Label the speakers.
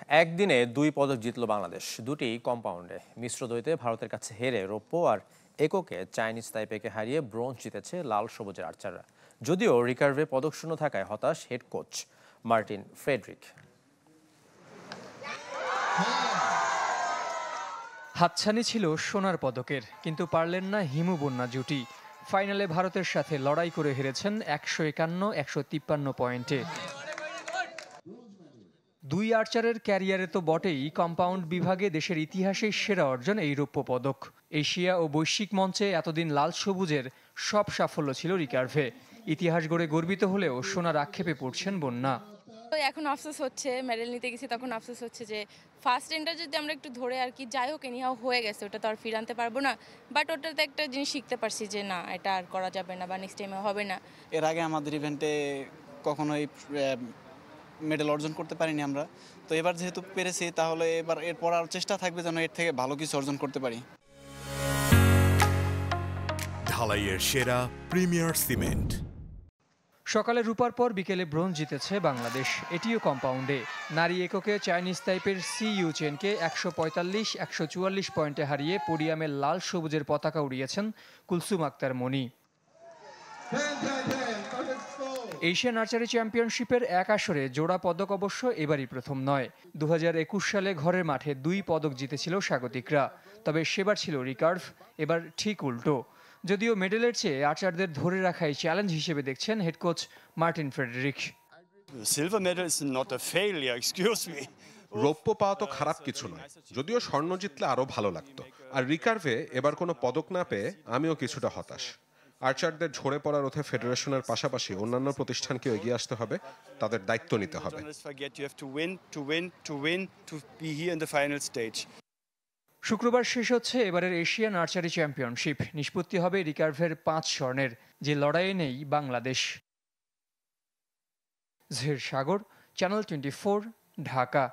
Speaker 1: একদিনে 2 পদক জিতল বাংলাদেশ, দুটি কম্পাউন্ডে। মিশ্র দ্বৈতে ভারতের কাছে হেরে রৌপ্য আর এককে চাইনিজ তাইপেকে হারিয়ে ব্রোঞ্জ জিতেছে লাল সবুজের আর্চাররা। যদিও রিকার্ভে পদক শূন্য থাকায় হতাশ হেড কোচ মার্টিন ফ্রেডরিক।
Speaker 2: হাতছানি ছিল সোনার পদকের, কিন্তু পারলেন না হিমু বন্যা জুটি। ফাইনালে ভারতের সাথে লড়াই করে হেরেছেন 151-153 পয়েন্টে। দুই আর্চারের ক্যারিয়ারে তো বটেই, কম্পাউন্ড বিভাগে দেশের ইতিহাসেই সেরা অর্জন এই রৌপ্য পদক। এশিয়া ও বৈশ্বিক মঞ্চে এতদিন লাল সবুজের সব সাফল্য ছিল রিকার্ভে। ইতিহাস গড়ে গর্বিত হলেও সোনার আক্ষেপে পড়ছেন বন্যা।
Speaker 3: এখন আফসোস হচ্ছে, মেডেল নিতে গেছি তখন আফসোস হচ্ছে যে ফার্স্ট এন্ডটা যদি আমরা একটু ধরে আর কি, যাই হোক এনিহাও হয়ে গেছে, ওটা তো আর ফিরে আনতে পারবো না। বাট ওটাতে একটা জিনিস শিখতে পারছি যে না, এটা আর করা যাবে না বা নেক্সট টাইমে হবে না।
Speaker 4: এর আগে আমাদের ইভেন্টে কখনোই মেডেল অর্জন করতে পারিনি আমরা, তো এবার যেহেতু পেরেছি তাহলে এরপর আর চেষ্টা থাকবে যেন এর থেকে ভালো কিছু অর্জন করতে পারি।
Speaker 5: ঢালাইয়ের সেরা প্রিমিয়ার সিমেন্ট।
Speaker 2: সকালে রূপার পর বিকেলে ব্রোঞ্জ জিতেছে বাংলাদেশ, এটিও কম্পাউন্ডে। নারী এককে চাইনিজ তাইপের সিইউ চেনকে 145-144 পয়েন্টে হারিয়ে পোডিয়ামে লাল সবুজের পতাকা উড়িয়েছেন কুলসুম আক্তার মনি। এশিয়ান আর্চারি চ্যাম্পিয়নশিপের এক আসরে জোড়া পদক অবশ্য এবারই প্রথম নয়। 2021 সালে ঘরের মাঠে 2 পদক জিতেছিল স্বাগতিকরা, তবে সেবার ছিল রিকার্ভ, এবার ঠিক উল্টো। যদিও মেডেলের চেয়ে আর্চারদের ধরে রাখাই চ্যালেঞ্জ হিসেবে দেখছেন হেড কোচ মার্টিন ফ্রেডরিক।
Speaker 6: রৌপ্য পাওয়া তো খারাপ কিছু নয়, যদিও স্বর্ণ জিতলে আরো ভালো লাগতো। আর রিকার্ভে এবার কোনো পদক না পেয়ে আমিও কিছুটা হতাশ। আর্চারদের ঝরে পড়া রোধে ফেডারেশনের পাশাপাশি অন্যান্য প্রতিষ্ঠানকেও এগিয়ে আসতে হবে, তাদের দায়িত্ব নিতে হবে।
Speaker 2: শুক্রবার শেষ হচ্ছে এবারের এশিয়ান আর্চারি চ্যাম্পিয়নশিপ। নিষ্পত্তি হবে রিকার্ভের 5 স্বর্ণের, যে লড়াইয়ে নেই বাংলাদেশ। জহির সাগর, চ্যানেল 24, ঢাকা।